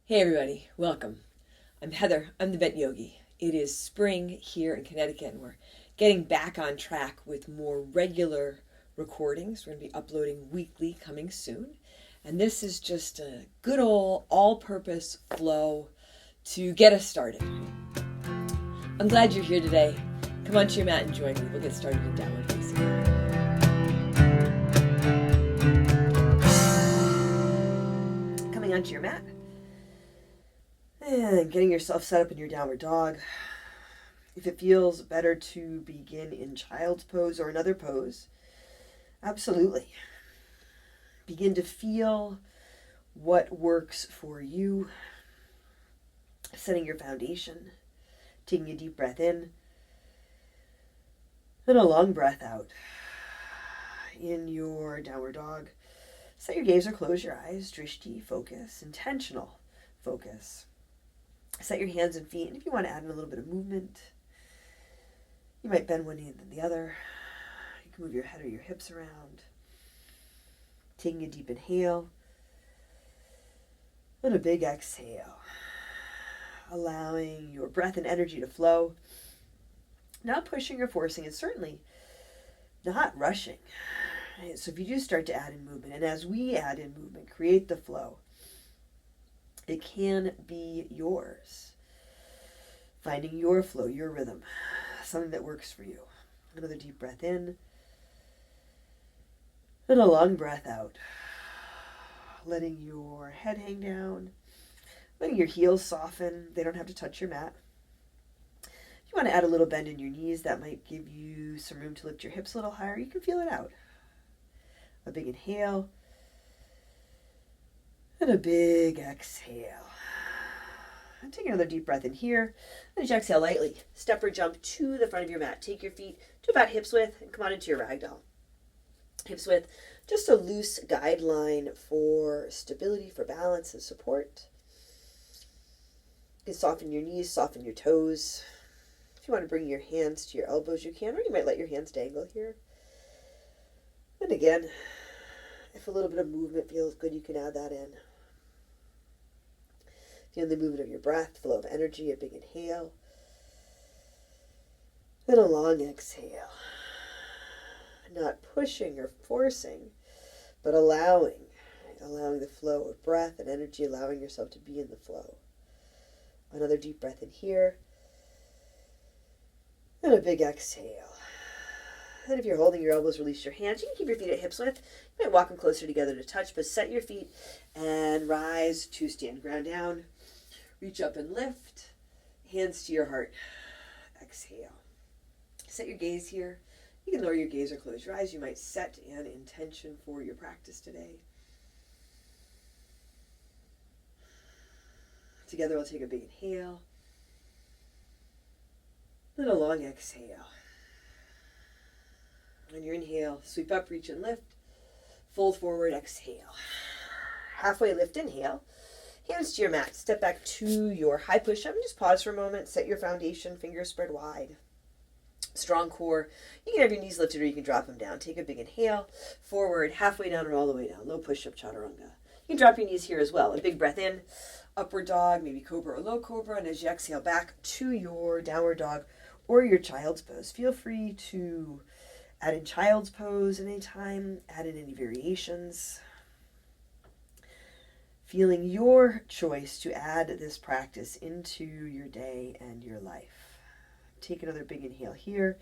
Hey everybody, welcome. I'm Heather, I'm the Vet Yogi. It is spring here in Connecticut and we're getting back on track with more regular recordings. We're going to be uploading weekly coming soon. And this is just a good old all-purpose flow to get us started. I'm glad you're here today. Come onto your mat and join me. We'll get started in downward facing dog. Coming onto your mat. And getting yourself set up in your downward dog. If it feels better to begin in child's pose or another pose, absolutely. Begin to feel what works for you. Setting your foundation. Taking a deep breath in. And a long breath out. In your downward dog, set your gaze or close your eyes. Drishti, focus. Intentional focus. Set your hands and feet, and if you want to add in a little bit of movement, you might bend one knee and then the other. You can move your head or your hips around. Taking a deep inhale and a big exhale. Allowing your breath and energy to flow. Not pushing or forcing, and certainly not rushing. So if you do start to add in movement, and as we add in movement, create the flow, it can be yours. Finding your flow, your rhythm, something that works for you. Another deep breath in. And a long breath out. Letting your head hang down. Letting your heels soften. They don't have to touch your mat. If you want to add a little bend in your knees, that might give you some room to lift your hips a little higher. You can feel it out. A big inhale. And a big exhale. And take another deep breath in here. And as you exhale lightly, step or jump to the front of your mat. Take your feet to about hips width and come on into your ragdoll. Hips width, just a loose guideline for stability, for balance and support. You can soften your knees, soften your toes. If you want to bring your hands to your elbows, you can, or you might let your hands dangle here. And again, if a little bit of movement feels good, you can add that in. Feel the movement of your breath, flow of energy, a big inhale. And a long exhale. Not pushing or forcing, but allowing the flow of breath and energy, allowing yourself to be in the flow. Another deep breath in here. And a big exhale. And if you're holding your elbows, release your hands. You can keep your feet at hips width. You might walk them closer together to touch, but set your feet and rise to stand. Ground down. Reach up and lift. Hands to your heart. Exhale. Set your gaze here. You can lower your gaze or close your eyes. You might set an intention for your practice today. Together we'll take a big inhale. Then a long exhale. On your inhale, sweep up, reach and lift. Fold forward, exhale. Halfway lift, inhale. Hands to your mat. Step back to your high push-up and just pause for a moment. Set your foundation, fingers spread wide. Strong core. You can have your knees lifted or you can drop them down. Take a big inhale. Forward, halfway down or all the way down. Low push-up, chaturanga. You can drop your knees here as well. A big breath in. Upward dog, maybe cobra or low cobra. And as you exhale back to your downward dog or your child's pose, feel free to add in child's pose at any time, add in any variations. Feeling your choice to add this practice into your day and your life. Take another big inhale here.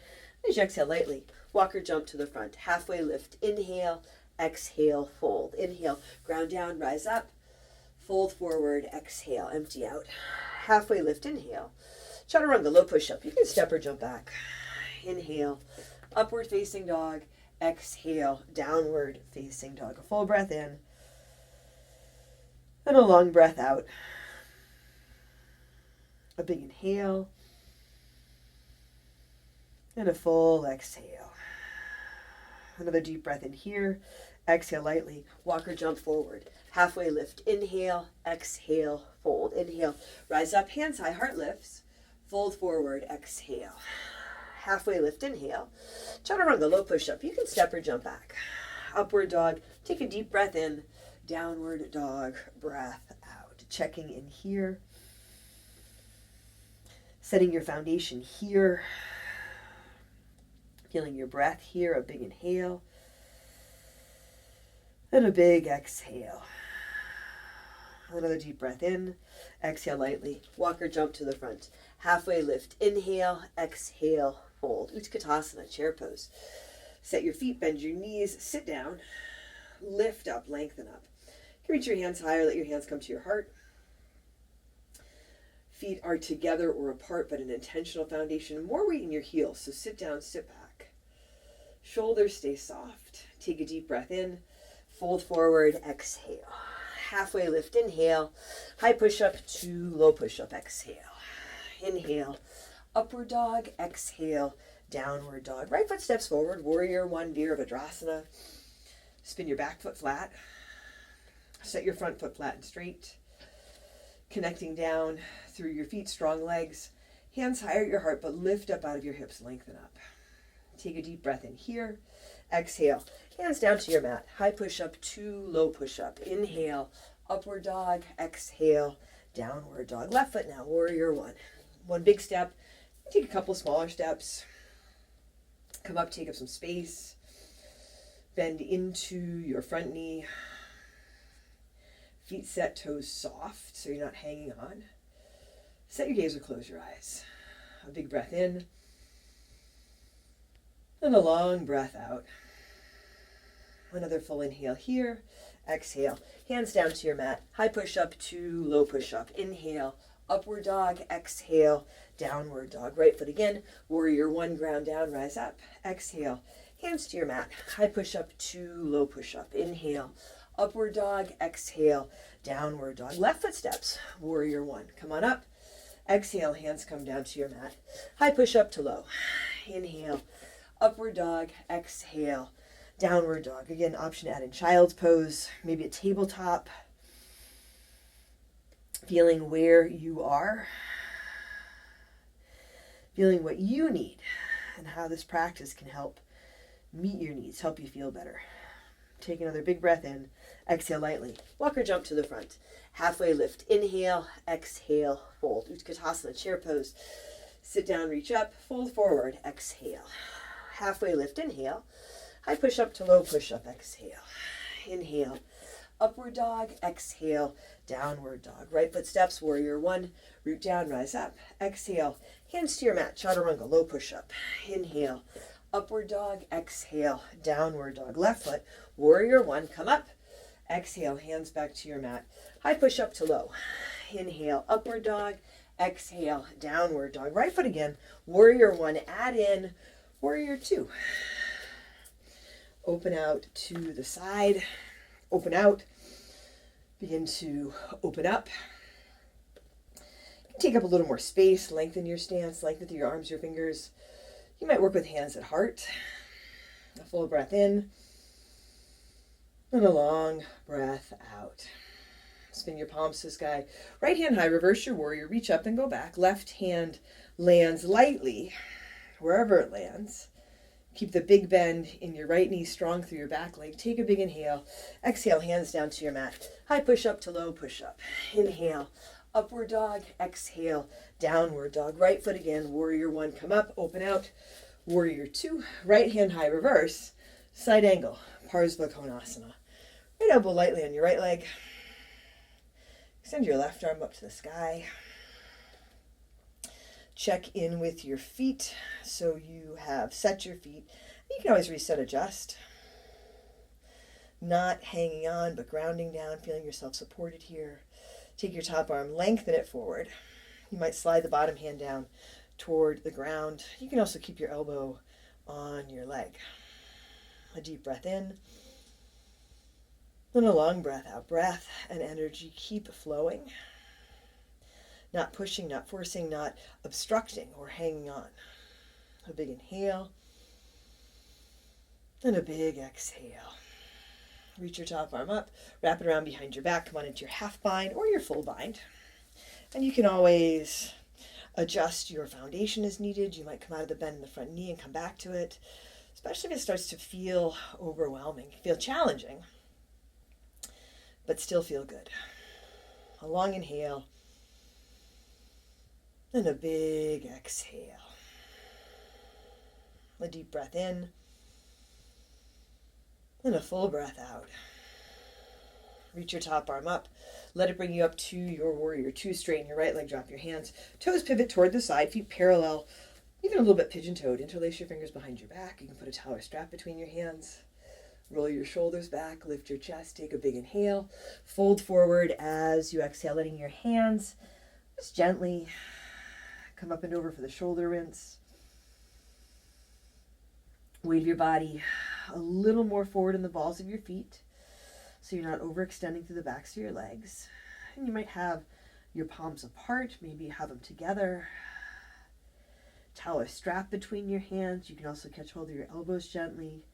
As you exhale lightly, walk or jump to the front. Halfway lift, inhale, exhale, fold. Inhale, ground down, rise up, fold forward, exhale, empty out. Halfway lift, inhale. Chaturanga, low push-up. You can step or jump back. Inhale. Upward facing dog, exhale, downward facing dog. A full breath in and a long breath out. A big inhale and a full exhale. Another deep breath in here. Exhale lightly, walk or jump forward. Halfway lift, inhale, exhale, fold. Inhale, rise up, hands high, heart lifts. Fold forward, exhale. Halfway lift, inhale. Chaturanga, low push-up. You can step or jump back. Upward dog. Take a deep breath in. Downward dog, breath out. checking in here, setting your foundation here, feeling your breath here, a big inhale, and a big exhale. Another deep breath in, exhale lightly, walk or jump to the front. Halfway lift, inhale, exhale, fold. Utkatasana, chair pose. Set your feet, bend your knees, sit down, lift up, lengthen up. You can reach your hands higher, let your hands come to your heart. Feet are together or apart, but an intentional foundation. More weight in your heels, so sit down, sit back. Shoulders stay soft. Take a deep breath in, fold forward, exhale. Halfway lift, inhale, high push-up to low push-up, exhale. Inhale, upward dog, exhale, downward dog. Right foot steps forward, warrior one, Virabhadrasana. Spin your back foot flat. Set your front foot flat and straight. Connecting down through your feet, strong legs. Hands higher at your heart, but lift up out of your hips, lengthen up. Take a deep breath in here. Exhale, hands down to your mat. High push-up to low push-up. Inhale, upward dog, exhale, downward dog. Left foot now, warrior one. One big step, take a couple smaller steps. Come up, take up some space. Bend into your front knee. Feet set, toes soft, so you're not hanging on. Set your gaze or close your eyes. A big breath in. And a long breath out. Another full inhale here. Exhale. Hands down to your mat. High push-up to low push-up. Inhale. Upward dog. Exhale. Downward dog. Right foot again. Warrior one. Ground down. Rise up. Exhale. Hands to your mat. High push-up to low push-up. Inhale. Upward dog. Exhale. Downward dog. Left foot steps. Warrior one. Come on up. Exhale. Hands come down to your mat. High push-up to low. Inhale. Upward dog. Exhale. Downward dog. Again, option to add in child's pose, maybe a tabletop. Feeling where you are. Feeling what you need and how this practice can help meet your needs, help you feel better. Take another big breath in. Exhale lightly. Walk or jump to the front. Halfway lift. Inhale. Exhale. Fold. Utkatasana, chair pose. Sit down, reach up. Fold forward. Exhale. Halfway lift. Inhale. High push-up to low push-up, exhale. Inhale, upward dog, exhale, downward dog. Right foot steps, warrior one, root down, rise up. Exhale, hands to your mat, chaturanga, low push-up. Inhale, upward dog, exhale, downward dog. Left foot, warrior one, come up. Exhale, hands back to your mat. High push-up to low. Inhale, upward dog, exhale, downward dog. Right foot again, warrior one, add in, warrior two. Open out to the side, open out, begin to open up. Take up a little more space, lengthen your stance, lengthen through your arms, your fingers. You might work with hands at heart. A full breath in, and a long breath out. Spin your palms to the sky. Right hand high, reverse your warrior, reach up and go back. Left hand lands lightly, wherever it lands. Keep the big bend in your right knee strong through your back leg. Take a big inhale. Exhale, hands down to your mat. High push-up to low push-up. Inhale, upward dog. Exhale, downward dog. Right foot again, warrior one. Come up, open out. Warrior two. Right hand high, reverse. Side angle, Parsva Konasana. Right elbow lightly on your right leg. Extend your left arm up to the sky. Check in with your feet so you have set your feet. You can always reset, adjust. Not hanging on, but grounding down, feeling yourself supported here. Take your top arm, lengthen it forward. You might slide the bottom hand down toward the ground. You can also keep your elbow on your leg. A deep breath in. And a long breath out. Breath and energy keep flowing. Not pushing, not forcing, not obstructing or hanging on. A big inhale and a big exhale. Reach your top arm up, wrap it around behind your back, come on into your half bind or your full bind. And you can always adjust your foundation as needed. You might come out of the bend in the front knee and come back to it, especially if it starts to feel overwhelming, feel challenging, but still feel good. A long inhale. And a big exhale. A deep breath in. And a full breath out. Reach your top arm up. Let it bring you up to your warrior two. Straighten your right leg, drop your hands. Toes pivot toward the side, feet parallel, even a little bit pigeon-toed. Interlace your fingers behind your back. You can put a towel or strap between your hands. Roll your shoulders back, lift your chest, take a big inhale. Fold forward as you exhale, letting your hands just gently come up and over for the shoulder rinse. Wave your body a little more forward in the balls of your feet so you're not overextending through the backs of your legs. And you might have your palms apart, maybe have them together. Towel or strap between your hands. You can also catch hold of your elbows gently.